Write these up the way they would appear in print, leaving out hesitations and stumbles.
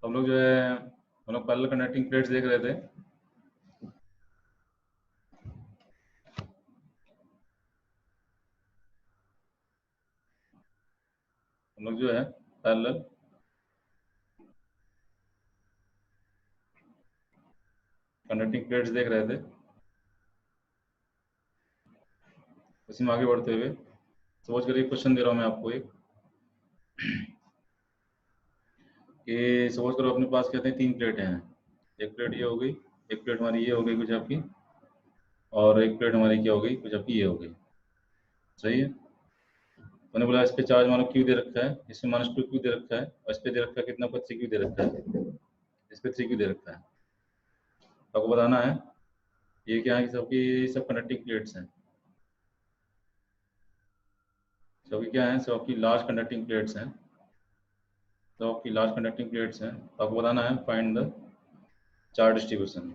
हम लोग जो है हम लोग पैरेलल कंडक्टिंग प्लेट्स देख रहे थे। हम लोग जो है पैरेलल कंडक्टिंग प्लेट्स देख रहे थे। उसी में आगे बढ़ते हुए सपोज करिए क्वेश्चन दे रहा हूँ मैं आपको एक कि सपोज करो अपने पास कहते हैं 3 प्लेटें हैं। एक प्लेट ये हो गई, एक प्लेट हमारी ये हो गई कुछ आपकी, और एक प्लेट हमारी क्या हो गई कुछ आपकी ये हो गई। सही है। मैंने बोला इस पे चार्ज मानो क्यू दे रखा है, इसमें -2 क्यू दे रखा है, और इस पे दे रखा है कितना, 3 क्यू दे रखा है, इस पे 3 क्यू दे रखा है। तो आपको बताना है ये क्या है कि सबकी सब कंडक्टिंग प्लेट्स हैं। सबकी क्या है, सब आपकी लार्ज कंडक्टिंग प्लेट्स हैं। तो आपकी लार्ज कंडक्टिंग प्लेट्स हैं, तो आपको बताना है फाइंड द चार्ज डिस्ट्रीब्यूशन।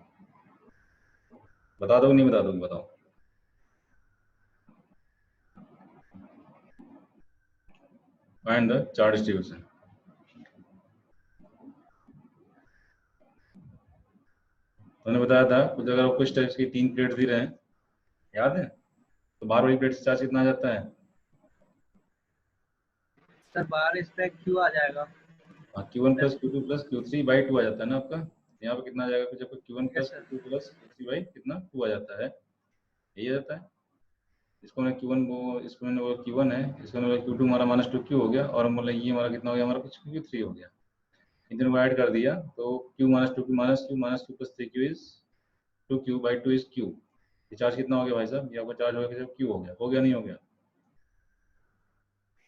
बता दो नहीं बता दोगे, बताओ। Find the charge distribution. मैंने बताया था कुछ अगर आपको इस टाइप की 3 प्लेट दी रहे हैं, याद है, तो बाहर वाली प्लेट से चार्ज कितना आ जाता है? सर बाहर इस पे क्यू आ जाएगा। Q1 plus Q2 plus Q3/2 आ जाता है ना आपका। यहाँ पे कितना आ जाएगा कुछ आपका, Q1 yes plus sir. Q2 plus Q3 by कितना 2 आ जाता है। यही आ जाता है। इसको मैंने Q1 वो इसको मैंने वो Q1 है, इसको मैंने Q2 हमारा -2Q हो गया, और मतलब ये हमारा कितना हो गया, हमारा कुछ Q3 हो गया। इन दोनों को ऐड कर दिया तो Q -2Q plus 3Q is 2Q/2 is Q। ये चार्ज कितना हो गया भाई साहब, ये आपका चार्ज हो गया Q हो गया नहीं हो गया?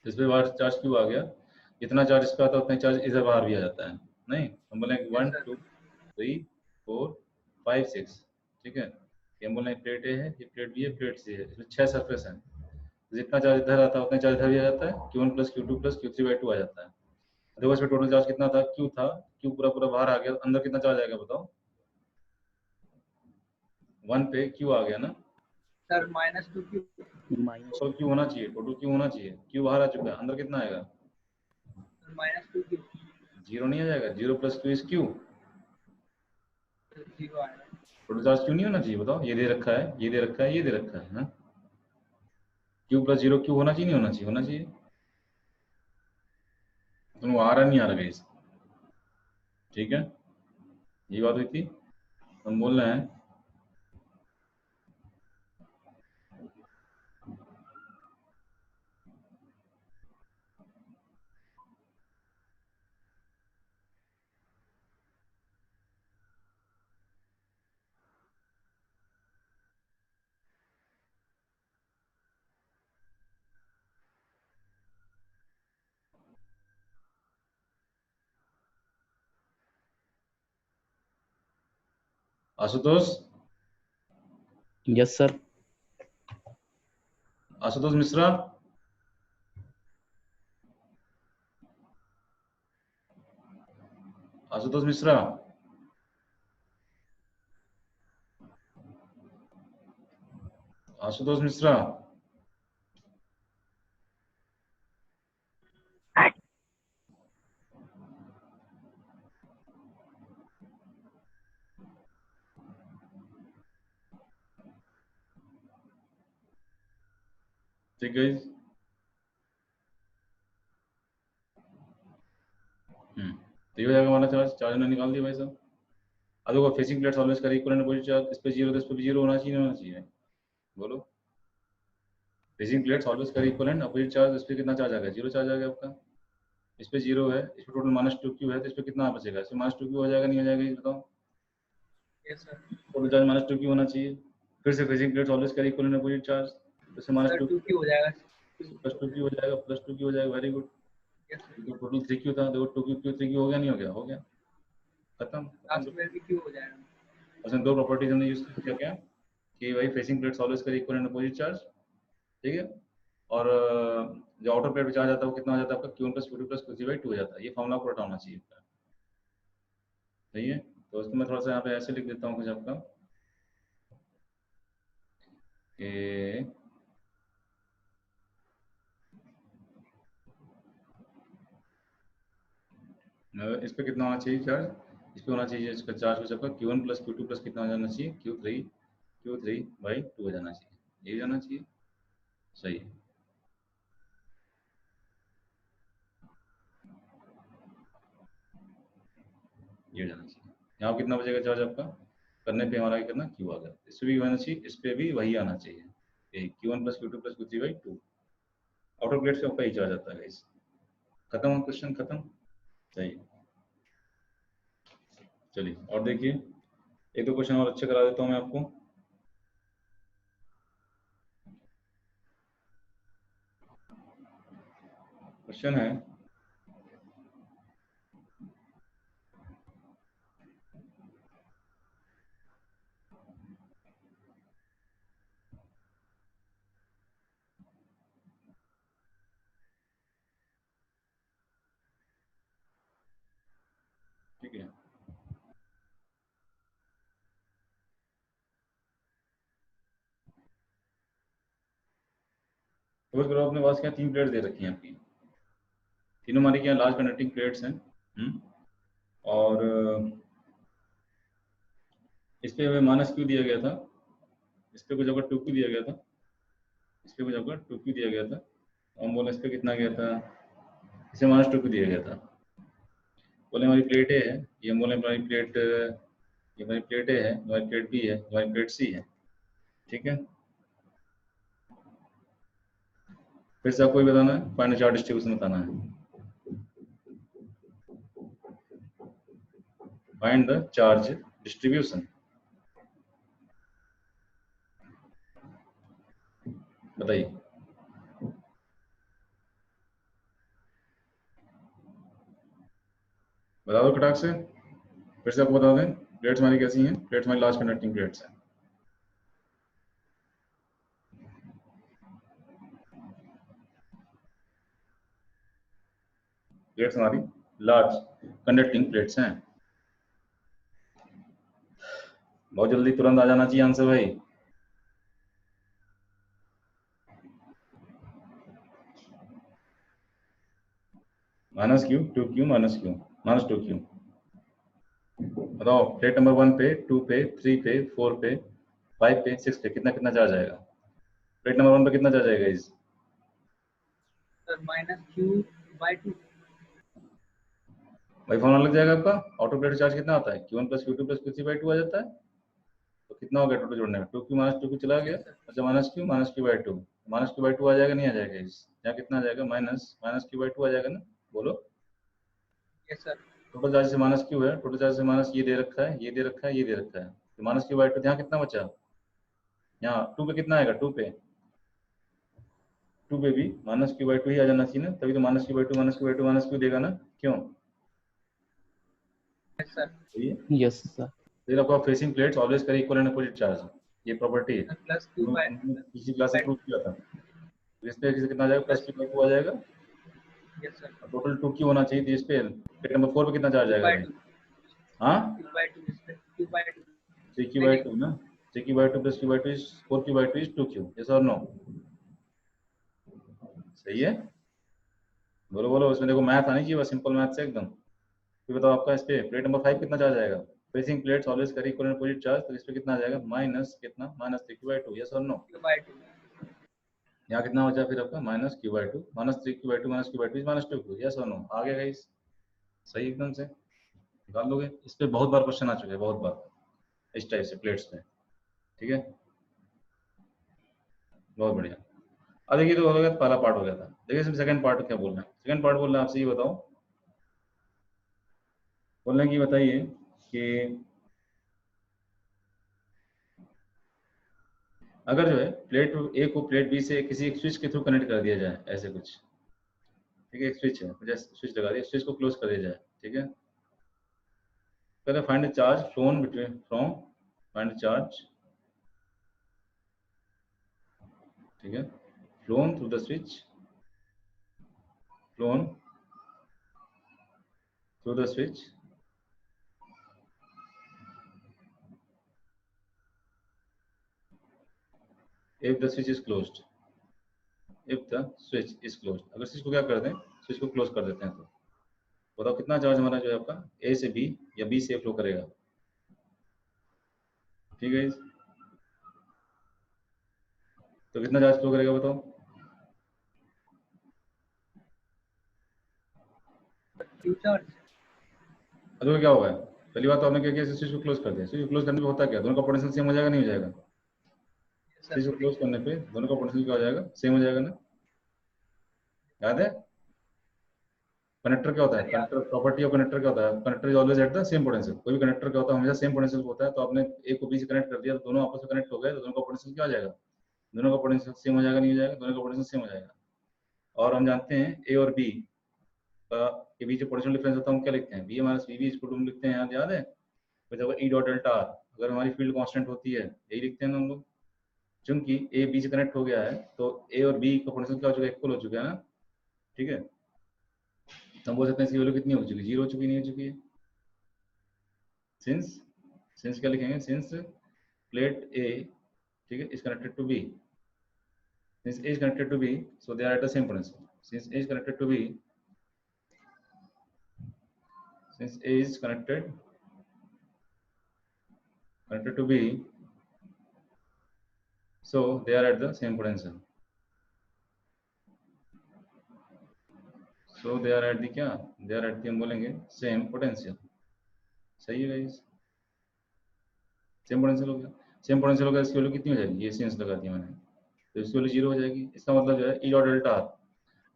इस पे बाहर चार्ज Q आ गया, जितना चार्ज इस पे आता है उतना चार्ज इधर बाहर भी आ जाता है। नहीं, हम बोले यस 1 सर। 2 3 4 5 6, ठीक है। ये हम बोले प्लेट ए है, ये प्लेट बी है, प्लेट सी है, इसमें 6 सरफेस हैं। जितना चार्ज इधर आता है उतना चार्ज इधर भी आ जाता है, Q1 plus Q2 plus Q3/2 आ जाता है। देखो इसमें टोटल चार्ज कितना था, Q था, Q पूरा पूरा बाहर आ गया, अंदर कितना चार्ज आएगा बताओ? 1 पे Q आ गया ना, सर -2 क्यू। टोटल Q होना चाहिए, टोटल Q होना चाहिए। Q बाहर आ चुका है, अंदर कितना आएगा? -2 क्यू। 0 नहीं आ जाएगा, 0 प्लस Q इज Q। 0 आएगा। टोटल चार्ज क्यों नहीं होना चाहिए बताओ? ये दे रखा है, ये दे रखा है, ये दे रखा है ना। Q प्लस 0 Q होना चाहिए नहीं होना चाहिए? होना चाहिए। तुमको आ रहा नहीं आ रहा गाइस? ठीक है, ये बात हुई थी। हम बोल रहे हैं आशुतोष, यस सर। आशुतोष मिश्रा, आशुतोष मिश्रा, आशुतोष मिश्रा। ठीक गाइस। तो ये हो जाएगा हमारा चार्ज, चार्ज ने निकाल दिया भाई साहब। अब देखो फेसिंग प्लेट्स ऑलवेज कर इक्वल एंड अपोजिट चार्ज, इस पे 0 तो इस पे भी 0 होना चाहिए नहीं होना चाहिए? बोलो। फेसिंग प्लेट्स ऑलवेज कर इक्वल एंड अपोजिट चार्ज, इस पे कितना चार्ज आ गया? 0 चार्ज आ गया आपका। इस पे 0 है, इस पे टोटल -2Q है, तो इस पे कितना बचेगा? इस पे -2Q हो जाएगा नहीं हो जाएगा ये बताओ? Yes sir. Total charge -2Q होना चाहिए। फिर से फेसिंग प्लेट्स ऑलवेज कर इक्वल एंड अपोजिट चार्ज, तो इससे सर 2 क्यू -2Q हो जाएगा। +2Q हो जाएगा, +2Q हो जाएगा। Very good. Yes sir. तो टोटल 3Q था, देखो 2Q 3Q हो गया नहीं हो गया? हो गया। खत्म खत्म। लास्ट में भी क्यू हो जाएगा। उसने दो प्रॉपर्टीज हमने यूज किया, क्या कि भाई फेसिंग प्लेट्स ऑलवेज कर इक्वल एंड अपोजिट चार्ज, ठीक है। और जो आउटर प्लेट पे चार्ज आता है वो कितना हो जाता है आपका, Q1 plus Q2 plus Q3/2 हो जाता है। ये फॉर्मूला पूरा होना चाहिए। सही है। तो उसको मैं थोड़ा सा यहाँ पे ऐसे लिख देता हूँ कुछ आपका कि इस पे कितना होना चाहिए चार्ज? इस पे होना चाहिए इसका चार्ज कुछ आपका Q1 प्लस Q2 प्लस कितना हो जाना चाहिए? Q3 बाई 2 हो जाना चाहिए, यही जाना चाहिए। सही है। ये जाना चाहिए। यहाँ कितना बचेगा चार्ज आपका? करने पे हमारा क्या करना? Q आ गया। इस पे भी आना चाहिए, इस पे भी वही आना चाहिए, यही Q1 plus Q2 plus Q3 by 2। Outer plate से आपका ही चार्ज आता है गाइस। खत्म हो क्वेश्चन, खत्म। सही है। चलिए और देखिए, एक दो क्वेश्चन और अच्छे करा देता हूँ मैं आपको। क्वेश्चन है, ठीक है। सपोज करो अपने पास क्या तीन प्लेट दे रखी हैं आपकी, तीनों हमारी क्या लार्ज कंडक्टिंग प्लेट्स हैं। और इस पे हमें माइनस क्यू दिया गया था, इस पे कुछ अगर टू क्यू दिया गया था, इस पे कुछ अगर टू क्यू दिया गया था। हम बोले इस पे कितना गया था? इसे माइनस टू क्यू दिया गया था। बोले हमारी प्लेट ए है, ये बोले हमारी प्लेट, ये हमारी प्लेट ए है, हमारी प्लेट बी है, हमारी प्लेट सी है। ठीक है, फिर से आपको ये बताना है, फाइनल चार्ज डिस्ट्रीब्यूशन बताना है। फाइंड द चार्ज डिस्ट्रीब्यूशन, बताइए। बता दो खटाक से, फिर से आपको बता दें, प्लेट्स हमारी कैसी हैं? प्लेट्स हमारी लार्ज कंडक्टिंग प्लेट्स हैं। प्लेट्स हमारी लार्ज कंडक्टिंग प्लेट्स हैं। बहुत जल्दी तुरंत आ जाना चाहिए आंसर भाई। Minus Q, two Q, minus Q, minus two Q. बताओ, प्लेट नंबर 1 पे, 2 पे, 3 पे, 4 पे, 5 पे, 6 पे कितना कितना चार्ज आएगा? प्लेट नंबर 1 पे कितना चार्ज आएगा इस? Sir -Q/2। भाई फॉर्मूला लग जाएगा आपका। ऑटो प्लेट चार्ज कितना आता है? Q1 plus Q2 plus Q3/2 आ जाता है। तो कितना हो गया टोटल जोड़ने में? 2Q माइनस 2Q चला गया। Yes sir. अच्छा, माइनस Q/2, माइनस Q/2 आ जाएगा, नहीं आ जाएगा इस? यहाँ कितना आ जाएगा? माइनस माइनस Q/2 आ जाएगा ना, बोलो। Yes sir. टोटल चार्ज से माइनस क्यू है, टोटल चार्ज से माइनस ये दे रखा है, ये दे रखा है, ये दे रखा है, तो माइनस Q/2 यहाँ कितना बचा? यहाँ 2 पे कितना आएगा? 2 पे भी -Q/2 ही आ जाना चाहिए ना, तभी तो -Q/2 -Q/2 -Q देगा ना, क्यों? Yes sir. सही है। Yes sir. फिर आपका फेसिंग प्लेट्स ऑलवेज करें इक्वल एंड अपोजिट चार्ज, ये प्रॉपर्टी है, +Q/2। पिछली क्लास में प्रूव किया था। तो इस पे कितना आ जाएगा? प्लस +Q/2 आ जाएगा। Yes sir. टोटल 2Q होना चाहिए, तो इस पे प्लेट नंबर 4 पे कितना चार्ज आएगा भाई? Q/2। हाँ, Q/2 इस पे Q/2। 3Q/2 ना, 3Q/2 + Q/2 is 4Q/2 is 2Q, yes और नो? सही है, बोलो बोलो, उसमें देखो मैथ आनी चाहिए, बस सिंपल मैथ से एकदम। फिर बताओ आपका इस पे प्लेट नंबर 5 कितना चार्ज आएगा? Facing plates always carry equal and opposite charge, तो इस पे कितना आ जाएगा? माइनस कितना? -3Q/2, यस और नो? Q/2। यहाँ कितना बचा फिर आपका? -Q/2, -3Q/2 -Q/2 is -2Q, yes और नो? आ गया गाइस, सही एकदम से निकाल लोगे। इस पे बहुत बार क्वेश्चन आ चुके हैं, बहुत बार, इस टाइप से प्लेट्स पे। ठीक है, बहुत बढ़िया। अब देखिए, तो हो गया, पहला पार्ट हो गया था। देखिए इसमें सेकंड पार्ट क्या बोलना है? सेकंड पार्ट बोलना है आपसे, ये बताओ, बोलना की बताइए कि अगर जो है प्लेट ए को प्लेट बी से किसी एक स्विच के थ्रू कनेक्ट कर दिया जाए, ऐसे कुछ, ठीक है, एक स्विच है, जैसे स्विच लगा दिया, स्विच को क्लोज कर दिया जाए, ठीक है। पहले find the charge phloem between from, find the charge, ठीक है, phloem through the switch, phloem through the switch if the switch is closed, if the switch is closed, अगर स्विच को क्या कर दें, स्विच को क्लोज कर देते हैं तो बताओ कितना चार्ज हमारा जो है आपका ए से बी या बी से फ्लो करेगा। ठीक है, तो कितना चार्ज फ्लो करेगा बताओ। Q charge. अरे क्या होगा, पहली बात तो आपने क्या किया, स्विच को क्लोज कर दिया। स्विच को क्लोज करने पे होता क्या, दोनों का पोटेंशियल सेम हो जाएगा नहीं हो जाएगा। सर स्विच को क्लोज करने पे दोनों का पोटेंशियल क्या हो जाएगा, सेम हो जाएगा ना, याद है। कनेक्टर क्या होता है, सर याद कनेक्टर प्रॉपर्टी ऑफ कनेक्टर क्या होता है, connector is always at the same potential. कोई भी कनेक्टर क्या होता है, हमेशा सेम पोटेंशियल होता है। तो आपने ए को बी से कनेक्ट कर दिया तो दोनों आपस में कनेक्ट हो गए, तो दोनों का पोटेंशियल क्या हो जाएगा, दोनों का पोटेंशियल सेम हो जाएगा नहीं हो जाएगा, दोनों का पोटेंशियल सेम हो जाएगा। और हम जानते हैं ए और बी का के बीच जो पोटेंशियल डिफरेंस होता है हम क्या लिखते हैं, B minus B equal to हम लिखते हैं, याद है। तो जब ई डॉट डेल्टा आर, अगर हमारी फील्ड कांस्टेंट होती है, यही लिखते हैं ना हम लोग। चूंकि ए बी से कनेक्ट हो गया है तो ए और बी का पोटेंशियल क्या हो चुका है, इक्वल हो चुका है ना। ठीक है, तो हम बोल सकते हैं इसकी वैल्यू कितनी हो चुकी है, जीरो हो चुकी नहीं हो चुकी है। सिंस सिंस क्या लिखेंगे, सिंस प्लेट ए, ठीक है, is connected to B, since A is connected to B, so they are at the same potential. Since A is connected to B, since A is connected to B, so they are at the same potential. So they are at the क्या, they are at the हम बोलेंगे same potential. सही है guys, same potential हो गया। Same potential हो गया, इसकी वैल्यू कितनी हो जाएगी, ये सेंस लगा दिया मैंने, तो इसकी वैल्यू जीरो हो जाएगी। इसका मतलब जो है ई डॉट डेल्टा आर,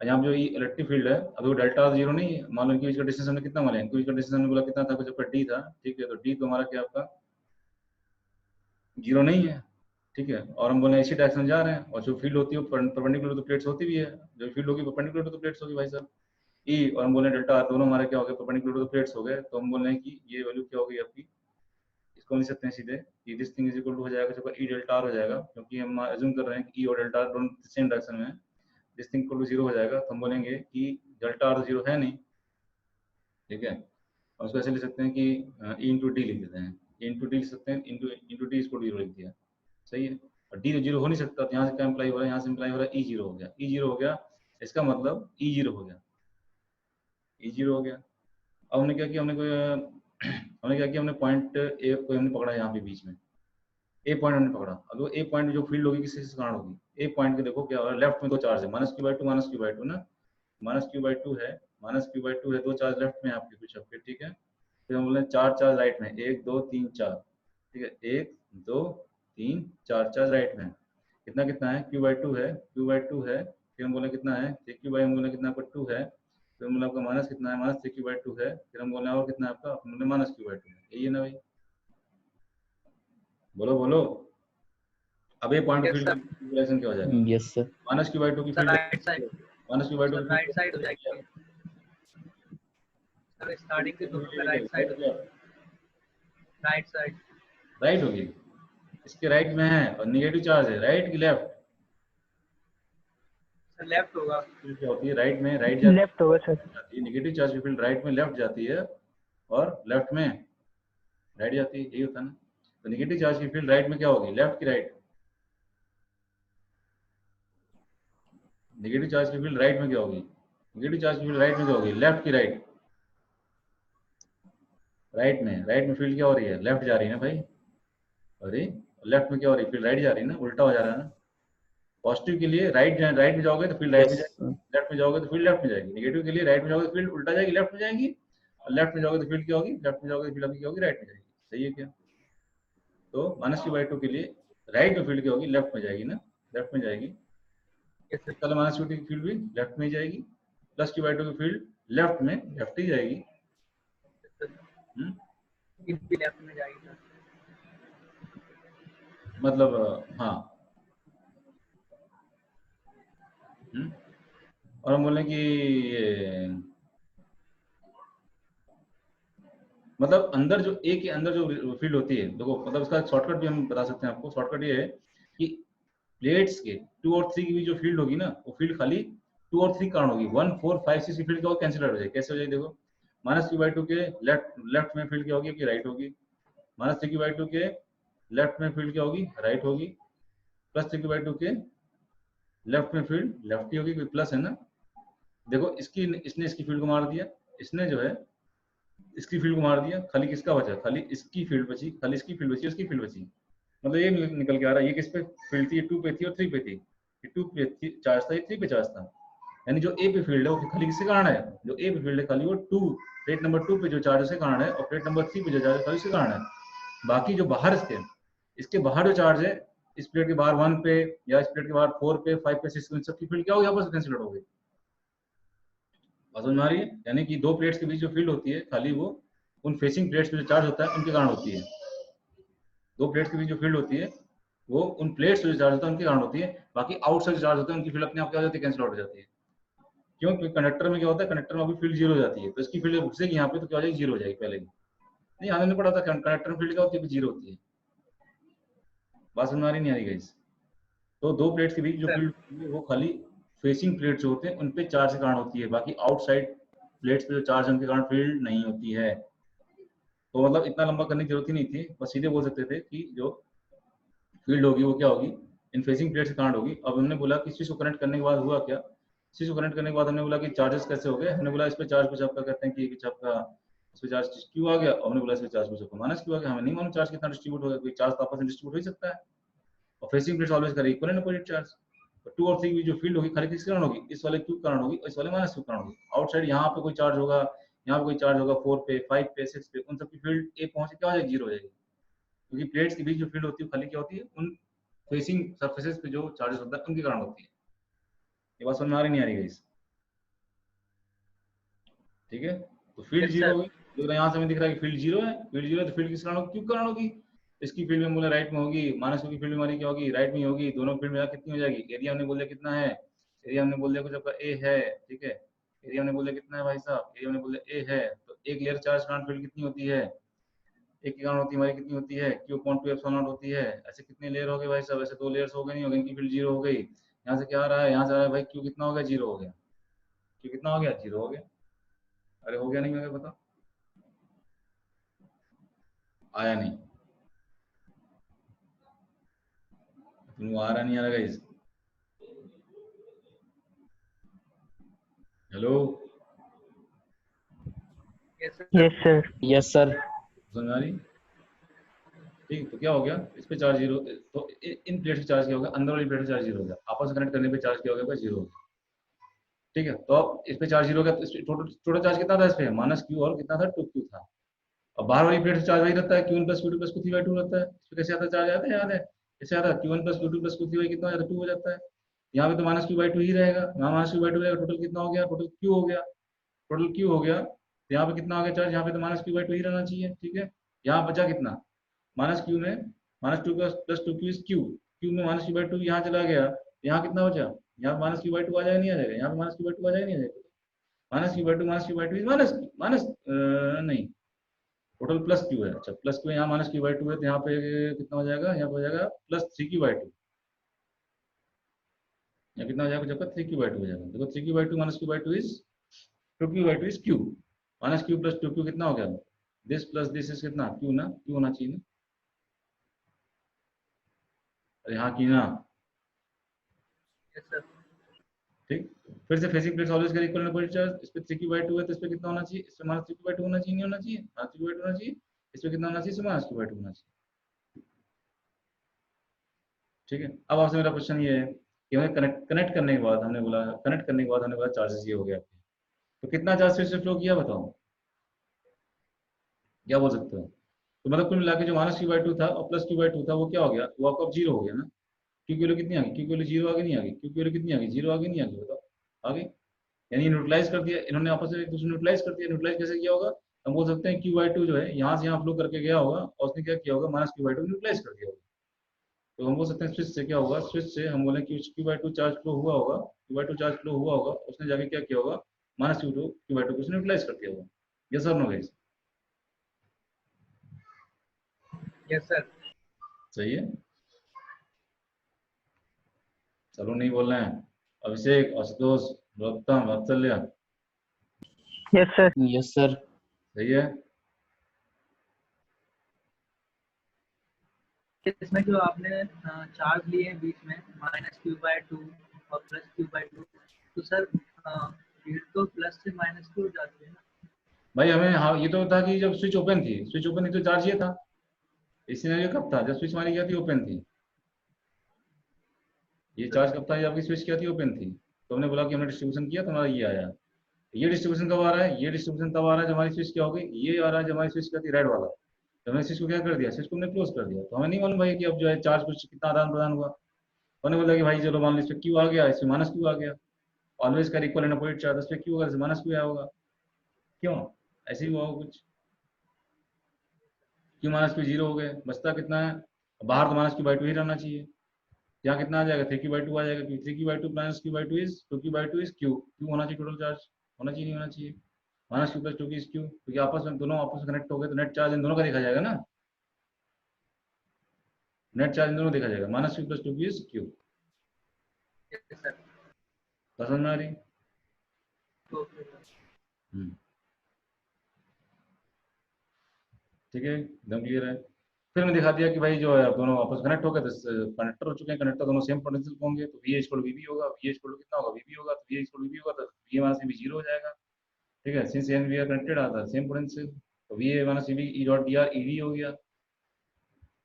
यहाँ पे जो इलेक्ट्रिक फील्ड है, अब वो डेल्टा आर जीरो नहीं है, मान लो इनके बीच का डिस्टेंस हमने कितना माना, इनके बीच का डिस्टेंस हमने बोला कितना था, कुछ आपका डी था। ठीक है, तो डी तो हमारा क्या आपका जीरो नहीं है। ठीक है, और हम बोले इसी डायरेक्शन जा रहे हैं, और जो फील्ड होती है परपेंडिकुलर तो प्लेट्स होती भी है, जो फील्ड होगी परपेंडिकुलर तो प्लेट्स होगी भाई साहब। ई और हम बोले डेल्टा आर, दोनों हमारे क्या हो गए, परपेंडिकुलर तो प्लेट्स हो गए। तो हम बोल रहे हैं कि ये वैल्यू क्या होगी आपकी, इसको लिख सकते हैं सीधे कि this thing is equal to हो जाएगा जब ई डेल्टा आर हो जाएगा, क्योंकि हम अज्यूम कर रहे हैं कि ई और डेल्टा आर दोनों सेम डायरेक्शन में है। This thing equal to zero हो जाएगा, तो हम बोलेंगे कि डेल्टा आर जीरो है नहीं। ठीक है, और उसको ऐसे लिख सकते हैं कि ई इंटू डी लिख देते हैं, ई इंटू डी लिख सकते हैं, इंटू इंटू डी इसको जीरो लिख दिया। सही है, और डी तो जीरो हो नहीं सकता, तो यहाँ से क्या इम्प्लाई हो रहा है, यहाँ से इम्प्लाई हो रहा है ई जीरो हो गया, ई जीरो हो गया, इसका मतलब ई जीरो हो गया, ई जीरो हो गया। अब हमने क्या किया, हमने क्या किया, हमने पॉइंट ए को हमने पकड़ा यहाँ पे बीच में, ए पॉइंट हमने पकड़ा। अब वो ए पॉइंट जो फील्ड होगी किसी से कारण होगी, ए पॉइंट के देखो क्या हो रहा है, लेफ्ट में दो चार्ज है, minus Q by two minus Q by to ना, माइनस क्यू बाई टू है, माइनस क्यू बाई टू है, दो चार्ज लेफ्ट में आपके कुछ आपके। ठीक है, फिर हम बोले चार चार्ज राइट में, एक दो तीन चार। ठीक है, एक दो तीन चार चार्ज राइट में, कितना कितना है, क्यू बाई टू है, क्यू बाई टू है। फिर हम बोले कितना है, थ्री क्यू बाई, हम बोले कितना आपका टू है। फिर हम बोले आपका माइनस कितना है, minus three Q by to है। फिर हम बोले और कितना है आपका, हम बोले माइनस क्यू बाई टू है। यही है ना भाई, बोलो बोलो। अब ये point of yes field sir. का रिलेशन क्या हो जाएगा, yes sir. Minus Q by two की sir field, right side, minus Q by two sir की राइट साइड हो फील्ड जाएगी। सर स्टार्टिंग के दोनों में राइट साइड हो जाएगी, राइट साइड। राइट होगी, इसके राइट में है, और निगेटिव चार्ज है राइट की लेफ्ट, सर लेफ्ट होगा, फील्ड क्या होती है, राइट में राइट लेफ्ट होगा सर। जाती है, निगेटिव चार्ज की फील्ड राइट में लेफ्ट जाती है, और लेफ्ट में राइट जाती है, यही होता है ना। तो निगेटिव चार्ज की फील्ड राइट में क्या होगी, लेफ्ट की राइट, नेगेटिव चार्ज की फील्ड राइट में क्या होगी, नेगेटिव चार्ज की फील्ड राइट में क्या होगी, लेफ्ट की राइट, राइट में फील्ड क्या हो रही है, लेफ्ट जा रही है ना भाई, अरे लेफ्ट में क्या हो रही है, फील्ड राइट जा रही है ना, उल्टा हो जा रहा है ना। पॉजिटिव के लिए राइट में जाओगे तो फील्ड राइट में जाएगी, लेफ्ट में जाओगे तो फील्ड लेफ्ट में जाएगी। नेगेटिव के लिए राइट में जाओगे तो फील्ड उल्टा जाएगी, लेफ्ट में जाएगी, और लेफ्ट में जाओगे तो फील्ड क्या होगी, लेफ्ट में जाओगे तो फील्ड आपकी क्या होगी, राइट में जाएगी। सही है क्या, तो माइनस क्यू बाई टू के लिए राइट में फील्ड क्या होगी, लेफ्ट में जाएगी ना, लेफ्ट में जाएगी। कल माइनस क्यू की फील्ड भी लेफ्ट में ही जाएगी, प्लस क्यू बाई टू की फील्ड लेफ्ट में लेफ्ट ही जाएगी। ये भी लेफ्ट में जाएगी सर। मतलब हाँ, और हम बोले कि ये मतलब अंदर जो ए के अंदर जो फील्ड होती है, देखो मतलब इसका शॉर्टकट भी हम बता सकते हैं आपको। शॉर्टकट ये है कि प्लेट्स के 2 और 3 की भी जो फील्ड होगी ना, वो फील्ड खाली 2 और 3 कारण होगी, 1 4 5 6 की फील्ड क्या होगी, कैंसिल आउट हो जाएगी। कैसे हो जाएगी, देखो माइनस क्यू बाई टू के लेफ्ट में फील्ड क्या होगी आपकी, राइट होगी। Minus three Q by to के लेफ्ट में फील्ड क्या होगी, राइट होगी। Plus three Q by to के लेफ्ट में फील्ड लेफ्ट ही होगी, कोई प्लस है ना। देखो इसने इसकी फील्ड को मार दिया, इसने जो है इसकी फील्ड को मार दिया, खाली किसका बचा, खाली इसकी फील्ड बची, खाली इसकी फील्ड बची, उसकी फील्ड बची। मतलब ये निकल के आ रहा है, ये किस पे फील्ड थी, ये 2 पे थी और 3 पे थी। ये 2 पे थी चार्ज था, ये 3 पे चार्ज था। यानी जो ए पे फील्ड है वो खाली किसके कारण है, जो ए पे फील्ड है खाली वो 2 प्लेट नंबर 2 पे जो चार्ज उसके कारण है, और प्लेट नंबर 3 पे जो चार्ज है खाली उसके कारण है। बाकी जो बाहर इसके बाहर जो चार्ज है, इस प्लेट के बाहर 1 पे या इस प्लेट के बाहर 4 पे 5 पे 6 पे, सबकी फील्ड क्या होगी, आपस में कैंसिल हो गई। बात समझ में आ रही है? यानी कि दो प्लेट्स के बीच जो फील्ड होती है खाली वो उन फेसिंग प्लेट्स पे जो चार्ज होता है उनके कारण होती है। दो प्लेट्स के बीच जो फील्ड होती है वो उन प्लेट्स पे जो चार्ज होता है उनके कारण होती है। बाकी आउटसाइड जो चार्ज होता है उनकी फील्ड अपने आप क्या हो जाती है, कैंसिल आउट हो जाती है। क्यों? क्योंकि कंडक्टर में क्या होता है, कंडक्टर में अभी फील्ड जीरो हो जाती है, तो इसकी फील्ड घुसेगी यहाँ पे तो क्या हो जाएगी, जीरो हो जाएगी पहले ही। नहीं, आने पड़ा था कंडक्टर में फील्ड क्या होती है, जीरो होती है। बात समझ में आ रही नहीं आ रही गाइस? तो दो प्लेट्स के बीच जो फील्ड होती है वो खाली फेसिंग प्लेट्स जो होते हैं उन पे चार्ज के कारण होती है, बाकी आउटसाइड प्लेट्स पे जो चार्ज है उनके कारण फील्ड नहीं होती है। तो मतलब इतना लंबा करने की जरूरत ही नहीं थी, बस सीधे बोल सकते थे कि जो फील्ड होगी वो क्या होगी, इन फेसिंग प्लेट्स के कारण होगी। अब हमने बोला कि स्विच को कनेक्ट करने के बाद हुआ क्या, स्विच को कनेक्ट करने के बाद हमने बोला कि चार्जेस कैसे हो गए। हमने बोला इस पे चार्ज कुछ आपका कहते हैं कि कुछ आपका इस पे चार्ज क्यू आ गया, और हमने बोला इस पे चार्ज कुछ आपका माइनस क्यू आ गया। हमें नहीं मालूम चार्ज कितना डिस्ट्रीब्यूट हो गया, कोई चार्ज तो आपस में डिस्ट्रीब्यूट हो ही सकता है, और फेसिंग प्लेट्स ऑलवेज करें इक्वल एंड अपोजिट चार्ज। तो 2 और 3 की जो फील्ड होगी खाली किस कारण होगी, इस वाले क्यू कारण होगी, इस वाले माइनस क्यू कारण होगी। आउटसाइड यहाँ पे कोई चार्ज होगा, यहाँ पे कोई चार्ज होगा 4 पे 5 पे 6 पे, उन सबकी फील्ड ए पहुंच के क्या हो जाएगी, जीरो हो जाएगी। क्योंकि प्लेट्स के बीच जो फील्ड होती है खाली क्या होती है, उन फेसिंग सरफेसेस पे जो चार्जेस होता है उनके कारण होती है। ये बात समझ में आ रही नहीं आ रही है इस? ठीक है, तो फील्ड यस जीरो सर। होगी, तो यहाँ से हमें दिख रहा है कि फील्ड जीरो है, फील्ड जीरो है तो फील्ड किस कारण होगी, क्यू कारण होगी। इसकी फील्ड में बोला राइट में होगी, माइनस क्यू की फील्ड में हमारी क्या होगी, राइट में ही होगी। दोनों फील्ड में कितनी हो जाएगी, एरिया हमने बोल दिया कितना है, एरिया हमने बोल दिया कुछ आपका ए है, ठीक है। एरिया हमने बोल दिया कितना है भाई साहब, एरिया हमने बोल दिया ए है। तो एक लेयर चार्ज कारण फील्ड कितनी होती है, एक की कारण होती है हमारी कितनी होती है, क्यू अपॉन 2 एप्सिलॉन नॉट होती है। ऐसे कितने लेयर हो गए भाई साहब, ऐसे दो लेयर्स हो गए, नहीं हो गए, इनकी फील्ड जीरो हो गई। यहाँ से क्या आ रहा है, यहाँ से आ रहा है भाई क्यू कितना हो गया, जीरो हो गया। क्यू कितना हो गया, जीरो हो गया। अरे हो गया नहीं हो गया बताओ, आया नहीं, तुमको आ रहा नहीं आ रहा guys? Hello, yes sir. Yes sir. Yes sir. समझ आ रही? ठीक, तो क्या हो गया, इस पे चार्ज जीरो, तो इन प्लेट से चार्ज क्या हो गया, अंदर वाली प्लेट से चार्ज जीरो हो गया, आपस में कनेक्ट करने पे चार्ज क्या हो गया, जीरो हो गया। ठीक है, तो अब इस पे चार्ज जीरो हो गया, तो इस पे टोटल टोटल चार्ज कितना था, इस पे माइनस क्यू और कितना था, 2 क्यू था। अब बाहर वाली प्लेट से चार्ज वही रहता है, Q one plus Q two plus Q three by two रहता है। इस पे कैसे आता है चार्ज, आता है, याद है कैसे आता है, Q one plus Q two plus Q three by कितना हो जाता है, 2 हो जाता है। यहाँ पे तो माइनस क्यू बाई टू ही रहेगा, यहाँ माइनस क्यू बाई टू रहेगा, टोटल कितना हो गया, टोटल क्यू हो गया, टोटल क्यू हो गया। तो यहाँ पे कितना आ गया चार्ज, यहाँ पे तो माइनस क्यू बाई टू ही रहना चाहिए, ठीक है। यहाँ बचा कितना, माइनस क्यू में minus two plus two Q is Q, Q में माइनस क्यू बाई टू यहाँ चला गया, यहाँ कितना बचा, यहाँ माइनस क्यू बाई टू आ जाएगा नहीं आ जाएगा, यहाँ पे माइनस क्यू बाई टू आ जाएगा नहीं आ जाएगा, minus Q by two is minus minus नहीं, टोटल प्लस क्यू है। अच्छा, प्लस क्यू यहाँ माइनस क्यू बाई टू है, तो यहाँ पे कितना हो जाएगा, यहाँ पे हो जाएगा प्लस 3 क्यू बाई टू, यहाँ कितना हो जाएगा जब तक 3 क्यू बाई टू हो जाएगा। देखो 3 Q by two minus Q by two is 2 Q by two is Q, minus Q plus 2 Q कितना हो गया, दिस प्लस दिस इज कितना, क्यू ना, क्यू होना चाहिए ना, अरे हाँ की ना। Yes sir. ठीक, फिर से फेसिंग प्लेट्स ऑलवेज कर इक्वल अपोजिट चार्ज। इस पे 3 क्यू बाई टू है तो इस पे कितना होना चाहिए, इस पे माइनस 3 क्यू बाई टू होना चाहिए, नहीं होना चाहिए, हाँ 3 क्यू बाई टू होना चाहिए। इस पे कितना होना चाहिए, इस पे माइनस क्यू बाई टू होना चाहिए। ठीक है, अब आपसे मेरा क्वेश्चन ये है कि हमें कनेक्ट करने के बाद हमने बोला, कनेक्ट करने के बाद हमने बोला चार्जेस ये हो गया, तो कितना चार्ज फिर से फ्लो किया बताओ, क्या बोल सकते हो? तो मतलब कुल मिला के जो माइनस क्यू बाई टू था और प्लस क्यू बाई टू था वो क्या हो गया, वो आपको अब जीरो हो गया ना। क्यू की वैल्यू कितनी आ गई, क्यू की वैल्यू जीरो आ गई नहीं आ गई, क्यू की वैल्यू कितनी आ गई, जीरो आ गई नहीं आ गई, बताओ आ गई। यानी न्यूट्रलाइज कर दिया इन्होंने, आपस में एक दूसरे न्यूट्रलाइज कर दिया। न्यूट्रलाइज कैसे किया होगा, हम बोल सकते हैं क्यू बाई टू जो है यहाँ से यहाँ फ्लो करके गया होगा और उसने क्या किया होगा, minus Q by two neutralise कर दिया होगा। तो हम बोल सकते हैं स्विच से क्या होगा, स्विच से हम बोले कि Q by to charge flow हुआ होगा, Q by to charge flow हुआ होगा, उसने जाके क्या किया होगा, माइनस क्यू बाई टू को न्यूट्रलाइज कर दिया होगा। यस और नो गाइस? Yes sir. सही है, चलो नहीं बोल रहे हैं, अभिषेक, आशुतोष, गौतम, वात्सल्य, यस सर। Yes sir. सही है। इसमें जो आपने चार्ज लिए हैं बीच में माइनस क्यू बाई टू और प्लस क्यू बाई टू, तो सर फील्ड तो प्लस से माइनस की हो जाती है ना। भाई हमें, हाँ ये तो था कि जब स्विच ओपन थी, स्विच ओपन थी तो चार्ज ये था। इस सिनेरियो कब था, जब स्विच हमारी क्या थी, ओपन थी। ये चार्ज कब था जब आपकी स्विच क्या थी, ओपन थी। तो हमने बोला कि हमने डिस्ट्रीब्यूशन किया तो हमारा ये आया। ये डिस्ट्रीब्यूशन कब आ रहा है, ये डिस्ट्रीब्यूशन तब आ रहा है जब हमारी स्विच क्या हो गई, ये आ रहा है जब हमारी स्विच क्या थी, रेड वाला। तो हमने स्विच को क्या कर दिया, स्विच को हमने क्लोज कर दिया। तो हमें नहीं मालूम भाई कि अब जो है चार्ज कुछ कितना आदान प्रदान हुआ। हमने बोला कि भाई चलो मान लो इसमें क्यू आ गया, इसमें माइनस क्यू आ गया। ऑलवेज का इक्वल एंड अपोजिट चार्ज, इसमें क्यू होगा, माइनस क्यू आया होगा। क्यों, ऐसे ही हुआ होगा कुछ। क्यू माइनस क्यू जीरो हो गए, बचता कितना है, बाहर तो माइनस क्यू बाई टू ही रहना चाहिए। यहाँ कितना आ जाएगा, थ्री क्यू बाई टू आ जाएगा, क्योंकि three Q by two minus Q by two is two Q by two is Q. Q होना चाहिए टोटल चार्ज, होना चाहिए नहीं होना चाहिए। Minus Q plus two Q is Q, क्योंकि आपस में दोनों आपस में कनेक्ट हो गए तो नेट चार्ज इन दोनों का देखा जाएगा ना। नेट चार्ज इन दोनों देखा जाएगा, minus Q plus two Q is Q. Yes sir. समझ में आ रही। ओके। ठीक है, एकदम क्लियर है। फिर मैंने दिखा दिया कि भाई जो है आप दोनों आपस कनेक्ट हो गए तो कनेक्टर हो चुके हैं, कनेक्टर दोनों सेम पोटेंशियल होंगे, तो वी इक्वल वी बी होगा, वी इक्वल कितना होगा, वी बी होगा, तो वी इक्वल वी बी होगा तो वी माइनस वी जीरो हो जाएगा। ठीक है, since N V are connected आता है सेम पोटेंशियल, तो V A minus V E dot D R E D हो गया।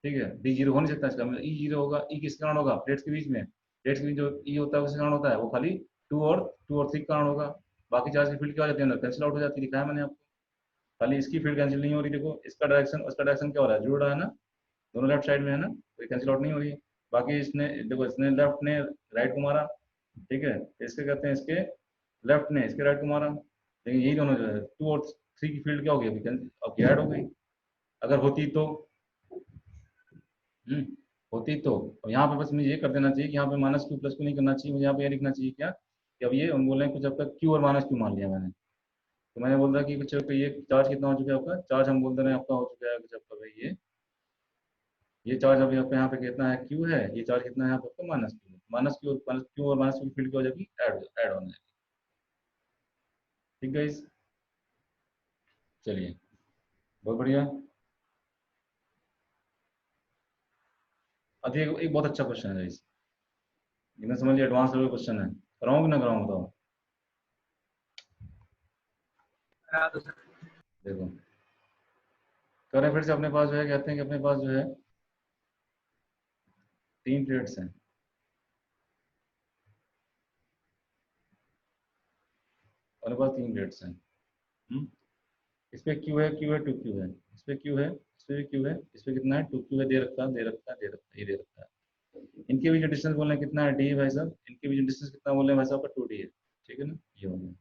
ठीक है, डी जीरो हो नहीं सकता, इसका मतलब ई जीरो होगा। ई किस कारण होगा, प्लेट्स के बीच में, प्लेट्स के बीच जो ई होता है उसके कारण होता है, वो खाली टू और थ्री के कारण होगा। बाकी चार्ज की फील्ड क्या हो जाती है अंदर, कैंसिल आउट हो जाती है, दिखाया मैंने आपको। खाली इसकी फील्ड कैंसिल नहीं हो रही, देखो इसका डायरेक्शन उसका डायरेक्शन क्या हो रहा है, जुड़ रहा है ना, दोनों लेफ्ट साइड में है ना, तो कैंसिल आउट नहीं हो रही है। बाकी इसने देखो, इसने लेफ्ट ने राइट को मारा, ठीक है, इसके कहते हैं इसके लेफ्ट ने इसके राइट को मारा, लेकिन यही दोनों जो है टू और थ्री की फील्ड क्या हो गई, अब ऐड हो गई। अगर होती तो हम्म, होती तो अब यहाँ पे बस मुझे ये कर देना चाहिए कि यहाँ पे माइनस क्यू प्लस क्यू नहीं करना चाहिए, मुझे यहाँ पे ये लिखना चाहिए क्या कि अब ये हम बोल रहे हैं कुछ आपका क्यू और माइनस क्यू मान लिया मैंने। तो मैंने बोल रहा कि कुछ आपका ये चार्ज कितना हो चुका है, आपका चार्ज हम बोल दे रहे हैं आपका हो चुका है कुछ आपका भाई ये चार्ज अभी आपका यहाँ पे कितना है, क्यू है, ये चार्ज कितना है यहाँ पे आपका माइनस क्यू, और माइनस क्यू की फील्ड क्या हो जाएगी, ऐड होने जाएगी। ठीक है, चलिए बहुत बढ़िया। अब एक बहुत अच्छा क्वेश्चन है गाइस, इन्हें समझ लिया, एडवांस लेवल क्वेश्चन है, कराऊं कि ना कराऊं बताओ। करा दो सर। देखो करें फिर से, अपने पास जो है कहते हैं कि अपने पास जो है तीन प्लेट्स हैं। अपने पास तीन प्लेट्स हैं। हम्म? इस पे क्यू है, क्यू है, टू क्यू है, इस पे क्यू है, इस पे भी क्यू है, इस पे कितना है, टू क्यू है, दे रखा है, दे रखा है, दे रखा है, ये दे रखा है। इनके बीच जो डिस्टेंस बोल रहे हैं कितना है, डी है भाई साहब, इनके बीच डिस्टेंस कितना बोल रहे हैं भाई साहब का, टू डी है। ठीक है ना, ये हो गया।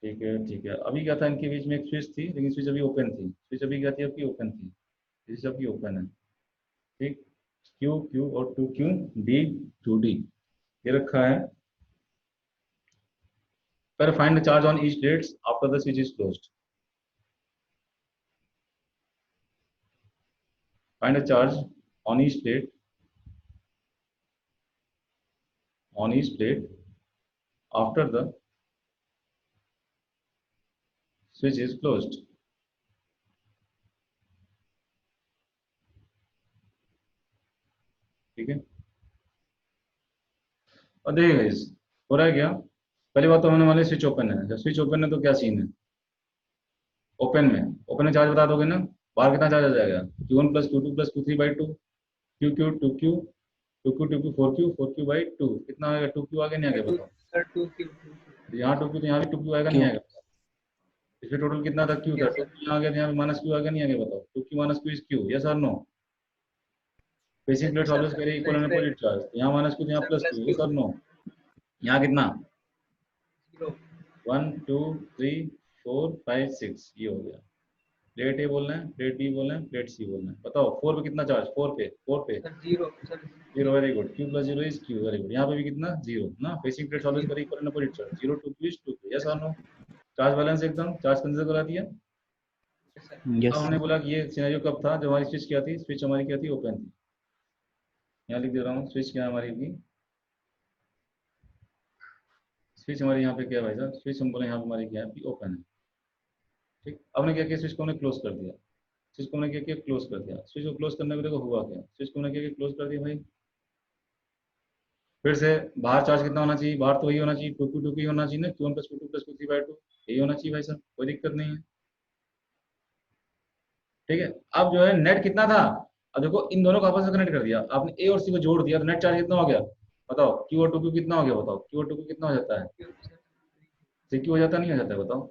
ठीक है, ठीक है, अभी क्या था, इनके बीच में एक स्विच थी, लेकिन स्विच अभी ओपन थी, स्विच अभी क्या थी आपकी, ओपन थी, स्विच आपकी ओपन है। ठीक, क्यू क्यू और two Q, D to D, ये रखा है। पर find the charge on each plates after the switch is closed. Find the charge on each plate, on each plate after the switch is closed। ठीक है, और देखिए guys हो रहा है क्या, पहली बात तो होने वाली स्विच ओपन है, जब स्विच ओपन है तो क्या सीन है, ओपन में चार्ज बता दोगे ना, बाहर कितना चार्ज आ जाएगा, Q1 plus Q2 plus Q3 by two, Q Q two Q two Q two Q four Q by two, कितना आएगा, टू क्यू आगे नहीं आगे टू बताओ। Sir, two Q. तो यहाँ टू क्यू तो यहाँ भी टू क्यू आएगा नहीं क्यों? आएगा, इसमें टोटल कितना था, क्यू था, यस टू सर। क्यू यहाँ आ गया, यहाँ माइनस क्यू आगे नहीं आगे बताओ, two Q minus Q is Q, yes और no. Basic plates yes sir. Always carry sir equal इस एंड पे अपोजिट चार्ज, यहाँ माइनस क्यू यहाँ sir plus plus Q, Q yes और नो। यहाँ कितना, जीरो। 1 2 3 4 5 6, ये हो गया। प्लेट ए बोलना है, प्लेट बी बोलना है, प्लेट सी बोलना है, बताओ फोर पे कितना चार्ज, फोर पे sir zero sir. Zero, zero very good, Q plus zero is Q, very good. यहाँ पे भी कितना, जीरो ना, facing plates always zero. Carry equal and opposite charge, zero two Q is two Q, yes और नो। Charge balance एकदम, charge conserve करा दिया। Yes sir. अब यस हमने बोला कि ये सिनेरियो कब था, जब हमारी स्विच क्या थी, स्विच हमारी क्या थी, ओपन थी। यहाँ लिख दे रहा हूँ, स्विच क्या है हमारी थी, स्विच हमारी यहाँ पे क्या है भाई साहब, स्विच हम बोले यहाँ पे हमारी क्या है, ओपन है। ठीक, अब हमने क्या किया, स्विच को हमने क्लोज कर दिया, स्विच को हमने क्या किया, क्लोज कर दिया। स्विच को क्लोज करने के देखो हुआ क्या, स्विच को हमने क्या किया, क्लोज कर दिया भाई। फिर से बाहर चार्ज कितना होना चाहिए, बाहर तो वही होना चाहिए, टू क्यू ही होना चाहिए ना, Q1 plus Q2 plus Q3 by to. यही होना चाहिए भाई साहब, कोई दिक्कत नहीं है। ठीक है, अब जो है नेट कितना था, अब देखो इन दोनों को आपस में कनेक्ट कर दिया आपने, ए और सी को जोड़ दिया तो नेट चार्ज कितना हो गया बताओ, क्यू और टू क्यू कितना हो गया बताओ, क्यू और टू क्यू कितना हो जाता है, थ्री क्यू हो जाता नहीं हो जाता है बताओ,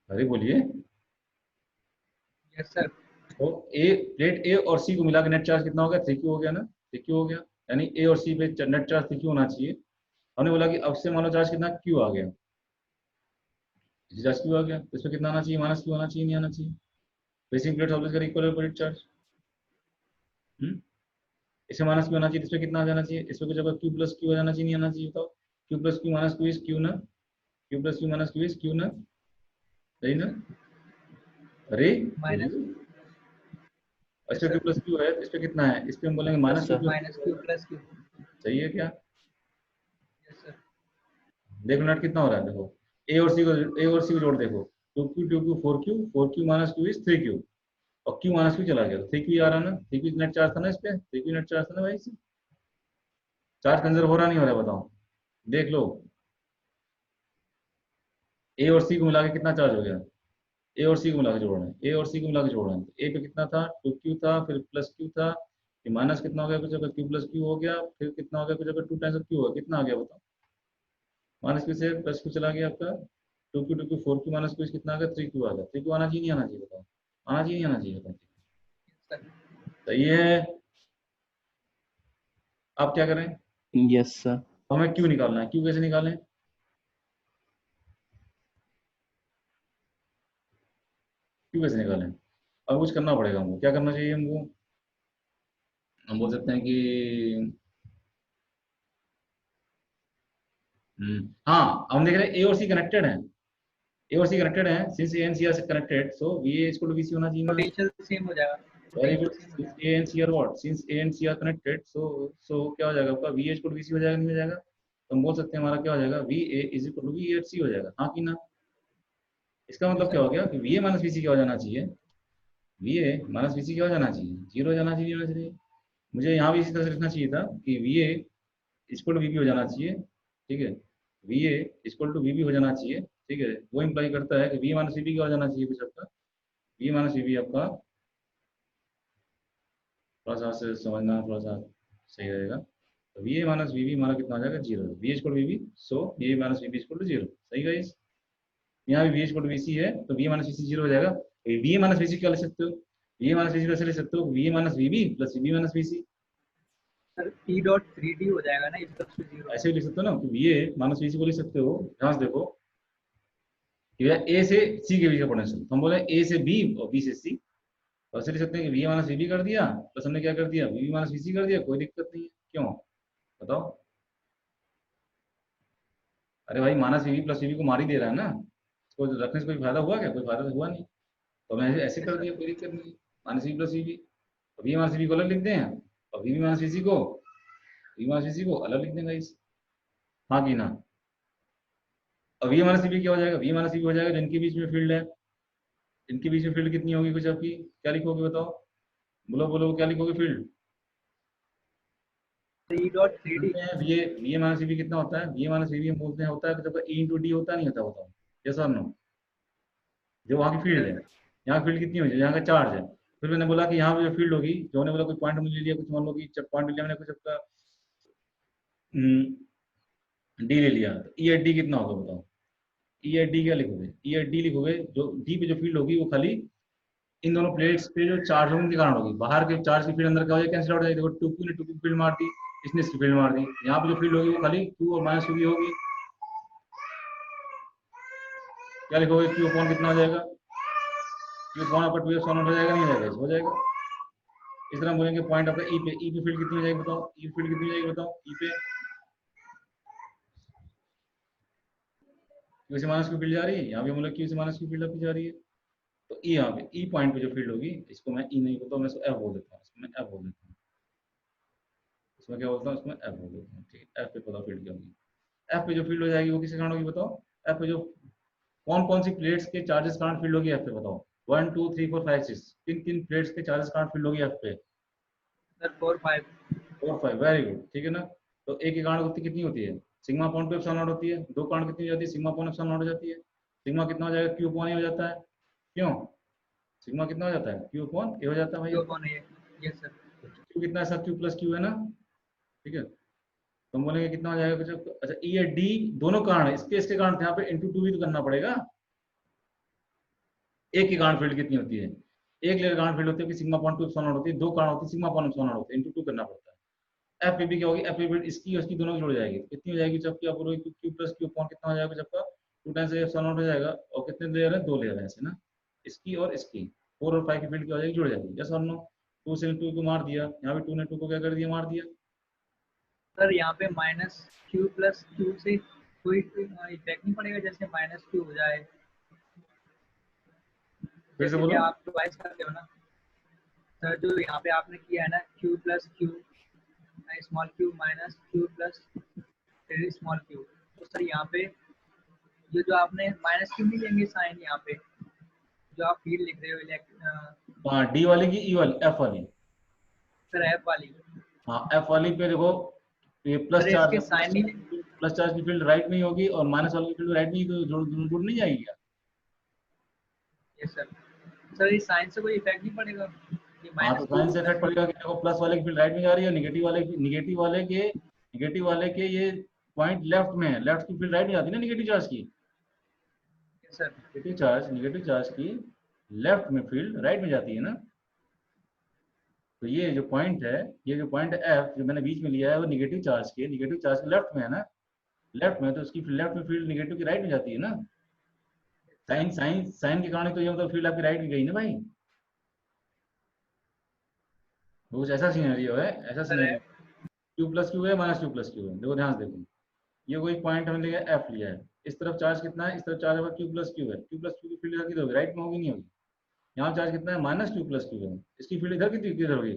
अरे बोलिए। Yes sir. तो ए प्लेट ए और सी को मिला के नेट चार्ज कितना हो गया, थ्री क्यू हो गया ना, थ्री क्यू हो गया, यानी ए और सी पे नेट चार्ज थ्री क्यू होना चाहिए। हमने बोला कि अब से मान लो चार्ज कितना क्यू आ गया, चार्ज क्यू आ गया तो इसमें कितना आना चाहिए, माइनस क्यू आना चाहिए, नहीं आना चाहिए। Basic plate obvious equal opposite charge, इसमें माइनस क्यू आना चाहिए, इसमें कितना आ जाना चाहिए, इसमें कुछ अगर क्यू प्लस क्यू आ जाना चाहिए, नहीं आना चाहिए बताओ, Q plus Q minus Q is Q ना, Q plus Q minus Q is Q ना, सही ना, अरे माइनस इस पे क्यू प्लस क्यू है, इस पे कितना है, इस पे हम बोलेंगे minus Q plus minus Q plus Q. सही है क्या, यस सर। देखो नेट कितना हो रहा है, देखो ए और सी को जोड़ देखो, two Q four Q minus Q is three Q, और क्यू माइनस क्यू चला गया तो थ्री क्यू आ रहा है ना, थ्री क्यू नेट चार्ज था ना, इस पे थ्री क्यू नेट चार्ज था ना भाई, चार्ज कंजर्व हो रहा नहीं हो रहा बताओ, देख लो, ए और सी को मिला के कितना चार्ज हो गया, ए और सी को मिला के जोड़ रहे हैं, ए और सी को मिला के जोड़ रहे हैं, तो ए पे कितना था टू क्यू था, फिर प्लस क्यू था, फिर माइनस कितना हो गया कुछ अगर क्यू प्लस क्यू हो गया, फिर कितना हो गया कुछ अगर टू टाइम्स क्यू हो गया, कितना आ गया बताओ, माइनस क्यू से प्लस क्यू चला गया आपका, two Q four Q minus Q कितना आ गया, थ्री क्यू आ गया, थ्री क्यू आना चाहिए नहीं आना चाहिए बताओ, आना चाहिए नहीं आना चाहिए बताओ, सही है। आप क्या करें, यस सर। तो हमें क्यू निकालना है, क्यू कैसे निकालें, क्यू कैसे निकालें, अब कुछ करना पड़ेगा हमको, क्या करना चाहिए हमको, हम बोल सकते हैं कि हाँ हम देख रहे हैं ए और सी कनेक्टेड है, ए और सी कनेक्टेड है, since A and C are connected so V A equal to B C होना चाहिए ना, पोटेंशियल सेम हो जाएगा। वेरी पोटेंशियल गुड, सेम हो सिंस जाएगा। A and C are what, since A and C are connected so क्या हो जाएगा आपका V A equal to B C हो जाएगा नहीं हो जाएगा, तो हम बोल सकते हैं हमारा क्या हो जाएगा V A is equal to V at C हो जाएगा, हाँ कि ना, इसका मतलब क्या हो गया कि V A minus V C क्या हो जाना चाहिए, we A minus V C क्या हो जाना चाहिए, जीरो हो जाना चाहिए, होना चाहिए, मुझे यहाँ भी इसी तरह से लिखना चाहिए था कि V A equal to V B हो जाना चाहिए, ठीक है, V A equal to V B हो जाना चाहिए, ठीक है, वो इम्प्लाई करता है कि वी माइनस वी बी क्या हो जाना चाहिए कुछ आपका, वी माइनस वी बी आपका, थोड़ा सा से समझना थोड़ा सा सही रहेगा, तो V A minus V B हमारा कितना हो जाएगा zero, V equal V B so V A minus V B equal to zero, सही गाइस, यहाँ भी V equal to V C है तो V minus V C zero हो जाएगा, V A minus V C क्या लिख सकते हो, V A minus V C कैसे लिख सकते हो, V A minus V B plus V B minus V C, sir E dot 3D हो जाएगा ना, इक्वल टू जीरो। ऐसे भी लिख सकते हो ना, वी ए माइनस वी सी को लिख सकते हो, ध्यान से देखो कि ए से सी के बीच का पोटेंशियल, तो हम बोले ए से बी और बी से सी, तो ऐसे लिख सकते हैं कि वी माइनस वी बी कर दिया प्लस हमने क्या कर दिया वी माइनस वी सी कर दिया, कोई दिक्कत नहीं है, क्यों बताओ, अरे भाई minus V B plus V B को मार ही दे रहा है ना, इसको रखने से कोई फायदा हुआ क्या, कोई फायदा तो हुआ नहीं, तो मैं ऐसे कर दिया, कोई दिक्कत नहीं, minus V plus V B, V minus V B को अलग लिख दें और वी माइनस वी सी को, वी माइनस वी सी को अलग लिख देंगे इस, हाँ कि ना, और वी माइनस वी बी क्या हो जाएगा, वी माइनस वी बी हो जाएगा जिनके बीच में फील्ड है, इनके बीच में फील्ड कितनी होगी कुछ आपकी, क्या लिखोगे बताओ, बोलो बोलो क्या लिखोगे field, E dot 3D। V A minus V कितना होता है, वी ए माइनस वी हम बोलते हैं होता है जब ई इंटू डी होता नहीं होता, बताओ यस और नो, जो वहाँ की फील्ड है, यहाँ फील्ड कितनी होगी, यहाँ का चार्ज है, फिर मैंने बोला कि यहाँ पे जो फील्ड होगी, जो ने बोला कोई पॉइंट ले लिया, कुछ मान लो कि पॉइंट ले लिया मैंने कुछ आपका डी ले लिया, तो ई एट डी कितना होगा बताओ, ई एट डी क्या लिखोगे, ई एट डी लिखोगे, जो डी पे जो फील्ड होगी वो खाली इन दोनों प्लेट्स पे जो चार्ज होने के कारण होगी, बाहर के चार्ज की फील्ड अंदर क्या हो जाएगी, कैंसिल आउट हो जाएगी, देखो टू क्यू ने टू क्यू फील्ड मार दी, इसने इसकी फील्ड मार दी, यहाँ पे जो फील्ड होगी वो खाली क्यू और माइनस क्यू की होगी, क्या लिखोगे क्यू अपॉन कितना हो जाएगा, क्यू अपॉन आपका टू एक्स वन हो जाएगा नहीं हो जाएगा, हो जाएगा, इस तरह हम बोलेंगे पॉइंट आपका ई पे फील्ड कितनी हो जाएगी बताओ, ई फील्ड कितनी हो जाएगी बताओ, ई पे क्यू से माइनस की फील्ड जा रही है, यहाँ भी हम लोग क्यू से माइनस की फील्ड आपकी जा रही है, तो ई यहाँ पे ई पॉइंट पे जो फील्ड होगी, इसको मैं ई नहीं बोलता, मैं इसको एफ बोल देता हूँ, इसको मैं एफ बोल देता हूँ, इसमें क्या बोलता हूँ, इसमें एफ बोल देता हूँ, ठीक है, एफ पे पता फील्ड क्या होगी, एफ पे जो फील्ड हो जाएगी वो किसके कारण होगी बताओ, एफ पे जो कौन कौन सी प्लेट्स के चार्जेस कारण फील्ड होगी एफ पे बताओ, 1 2 3 4 5 6 किन किन प्लेट्स के चार्जेस कारण फील्ड होगी एफ पे, सर 4 5। 4 5 वेरी गुड, ठीक है ना, तो ए के कारण होती कितनी होती है sigma upon two epsilon not होती है, दो करंट कितनी हो जाती है, सिग्मा अपॉन एप्सिलॉन नॉट हो जाती है। सिग्मा कितना हो जाएगा, क्यू अपॉन ए हो जाता है, क्यों सिग्मा कितना हो जाता है, क्यू अपॉन ए हो जाता है भाई। क्यू अपॉन ए, यस सर। क्यू कितना है सर, क्यू प्लस क्यू है ना, ठीक है। तो हम बोलेंगे कितना हो जाएगा कुछ, अच्छा ई है डी, दोनों कारण इसके कारण यहाँ पे इंटू टू भी तो करना पड़ेगा। एक की कारण फील्ड कितनी होती है, एक लेयर कारण फील्ड होती है कि sigma upon two epsilon not होती है, दो कारण होती है सिग्मा अपॉन एप्सिलॉन नॉट होती है, इंटू टू करना पड़ता है। एफ पी क्या होगी, एफ पी इसकी उसकी दोनों की जुड़ जाएगी, कितनी हो जाएगी जबकि आप बोलोगे क्यू प्लस क्यू अपॉन कितना हो जाएगा जबकि टू टाइम्स एप्सिलॉन नॉट हो जाएगा, और कितने लेयर है, दो लेयर है ऐसे ना, इसकी और इसकी, 4 और 5 की फील्ड क्या हो जाएगी, जुड़ जाएगी, यस और नो। 2 से 2 को मार दिया, यहाँ पे 2 ने 2 को क्या कर दिया, मार दिया। सर यहाँ पे माइनस क्यू प्लस क्यू से कोई इफेक्ट नहीं पड़ेगा, जैसे माइनस क्यू हो जाए, फिर से जैसे कि बोलो। आप डिवाइस करते हो ना सर, जो यहाँ पे आपने किया है ना Q plus Q small Q minus Q plus small Q, तो सर यहाँ पे ये जो आपने माइनस क्यू नहीं लेंगे साइन यहाँ पे, जो आप फील्ड लिख रहे हो हाँ डी वाली की, ई वाली, एफ वाली, सर एफ वाली, हाँ एफ वाली पे देखो, ये प्लस सर चार्ज इसके है, साइन नहीं, प्लस चार्ज की फील्ड राइट में ही होगी और माइनस वाली की फील्ड राइट में ही, तो जुड़ नहीं जाएगी क्या। ये सर ये साइन से कोई इफेक्ट नहीं पड़ेगा, ये हाँ तो माइनस साइन क्यू से प्लस इफेक्ट पड़ेगा कि देखो प्लस वाले की फील्ड राइट में जा रही है, नेगेटिव वाले के ये पॉइंट लेफ्ट में है, लेफ्ट की फील्ड राइट में जाती है ना नेगेटिव चार्ज की, सर। नेगेटिव चार्ज की लेफ्ट में फील्ड राइट में जाती है ना। तो ये जो पॉइंट है, ये जो पॉइंट एफ जो मैंने बीच में लिया है वो नेगेटिव चार्ज के लेफ्ट में है ना, लेफ्ट में, तो उसकी लेफ्ट में फील्ड नेगेटिव की राइट में जाती है ना। साइन के कारण तो ये मतलब फील्ड आपकी राइट में गई ना भाई, वो कुछ ऐसा सिनेरियो है, ऐसा sir scenario. Q plus Q है, माइनस क्यू प्लस क्यू है, देखो ध्यान से देखो, ये कोई पॉइंट हमने लिया एफ लिया है, इस तरफ चार्ज कितना है, इस तरफ चार्ज होगा क्यू प्लस क्यू है, क्यू प्लस क्यू की फील्ड इधर किधर होगी, राइट में होगी नहीं होगी। यहाँ चार्ज कितना है, माइनस क्यू प्लस क्यू है, इसकी फील्ड इधर किधर किधर होगी,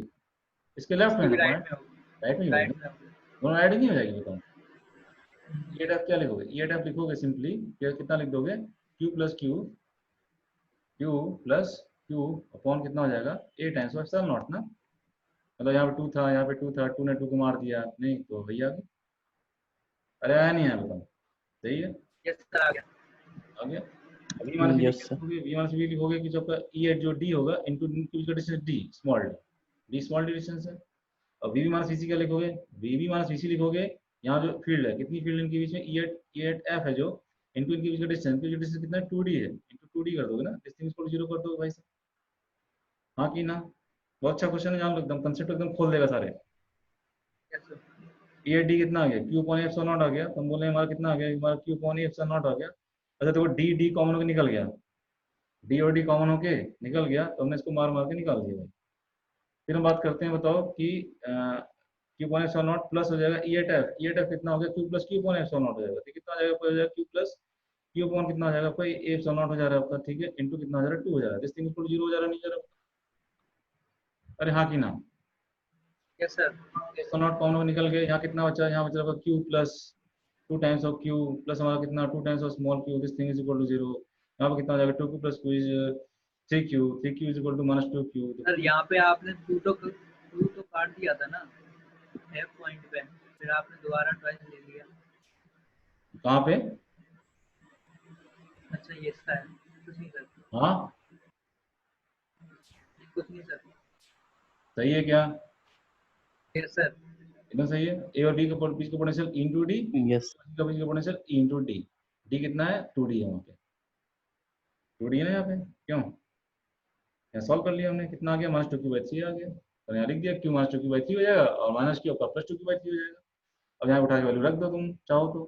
इसके लेफ्ट में इसकी है भी ना राइट पॉइंट, में होगी, राइट में ही होगी ना, राइट में होगी। दोनों राइट नहीं हो जाएगी बताओ। ई एफ क्या लिखोगे, ई एफ लिखोगे सिंपली, कितना लिख दोगे, क्यू प्लस क्यू अपॉन कितना हो जाएगा, ए टाइम्स ऑफ एप्सिलॉन नॉट ना, मतलब यहाँ पे 2 था, यहाँ पे 2 था, 2 ने 2 को मार दिया, नहीं तो वही आ गया, अरे आया नहीं आया बताओ, सही है, यस सर आ गया। आ गया। V minus V Yes, sir. लिखोगे, वी माइनस वी लिखोगे कि जो आपका ई एट जो डी होगा इनटू का distance D small D small D distance है, और वी माइनस वीसी क्या लिखोगे, वी माइनस वीसी लिखोगे, यहाँ जो फील्ड है कितनी फील्ड इनके बीच में, ई एट एफ है जो, इनटू इनके बीच का डिस्टेंस कितना है, 2d है, इनटू 2d कर दोगे ना, डिस्टेंस को 0 कर दोगे भाई साहब, हाँ कि ना। बहुत अच्छा क्वेश्चन है, यहाँ एकदम कंसेप्ट एकदम खोल देगा सारे। Yes sir. E at D कितना आ गया, क्यू अपॉन एफ नॉट आ गया, तो हम बोले हमारा कितना आ गया, हमारा क्यू अपॉन एफ नॉट आ गया। अच्छा देखो डी डी कॉमन होकर निकल गया, डी और डी कॉमन होके निकल गया, तो हमने इसको मार मार के निकाल दिया भाई। फिर हम बात करते हैं, बताओ कि Q point epsilon not plus हो जाएगा ई एट एफ कितना हो गया, Q plus Q point epsilon not हो जाएगा, ठीक कितना हो जाएगा, हो जाएगा क्यू प्लस क्यू पॉइंट कितना हो जाएगा आपका, ए एप्सिलॉन नॉट हो जा रहा है आपका, ठीक है, इनटू कितना हो जा रहा है, 2 हो जा रहा है, दिस थिंग इक्वल टू 0 हो जा रहा है, नहीं जा रहा, अरे हाँ कि ना। Yes sir. Epsilon naught common निकल गया, यहाँ कितना बचा, यहाँ बचा Q plus 2 times of Q plus हमारा कितना 2 times of small Q, this thing is equal to 0, यहाँ पर कितना हो जाएगा 2 Q plus Q is 3 Q is equal to minus 2 Q. Sir यहाँ पे आपने टू तो काट दिया था ना एफ पॉइंट पे, फिर आपने दोबारा ट्वाइस ले लिया। कहाँ पे, अच्छा ये इसका है, कुछ नहीं सर, हाँ कुछ नहीं सर। सही है क्या, यस सर। एकदम सही है। ए और बी का बीच का पोटेंशियल इनटू डी, Yes. का बीच का पोटेंशियल इनटू डी, डी कितना है 2d है, वहाँ पे 2d है ना यहाँ पे, क्यों, यहाँ सॉल्व कर लिया हमने, कितना आ गया, माइनस 2q/3 आ गया, तो यहाँ लिख दिया q माइनस 2q/3 हो जाएगा, और माइनस q का प्लस 2q/3 हो जाएगा। अब यहाँ उठा के वैल्यू रख दो तुम चाहो तो,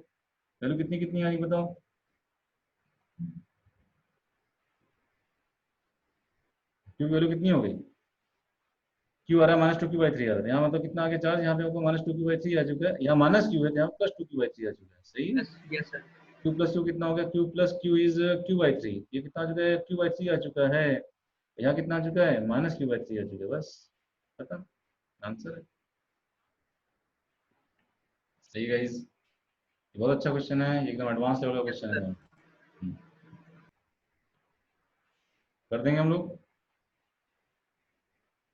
वैल्यू कितनी कितनी आएगी बताओ, q की वैल्यू कितनी हो गई, q आ रहा है माइनस 2q/3 आ रहा है, यहाँ मतलब कितना आ गया चार्ज, यहाँ पे आपको माइनस 2q/3 आ चुका है, यहाँ माइनस q है, यहाँ प्लस 2q/3 आ चुका है, सही है। Yes yes sir. q plus q कितना हो गया, q plus q is q/3, ये कितना आ चुका है, q/3 आ चुका है, यहाँ कितना आ चुका है, माइनस q/3 आ चुका है, बस खत्म, आंसर है। सही गाइस, बहुत अच्छा क्वेश्चन है, एकदम एडवांस लेवल का क्वेश्चन है, कर देंगे हम लोग,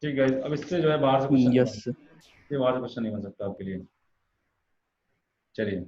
ठीक गाइस। अब इससे जो है बाहर से क्वेश्चन नहीं Yes, बन, sir. इससे बाहर से क्वेश्चन नहीं बन सकता आपके लिए, चलिए।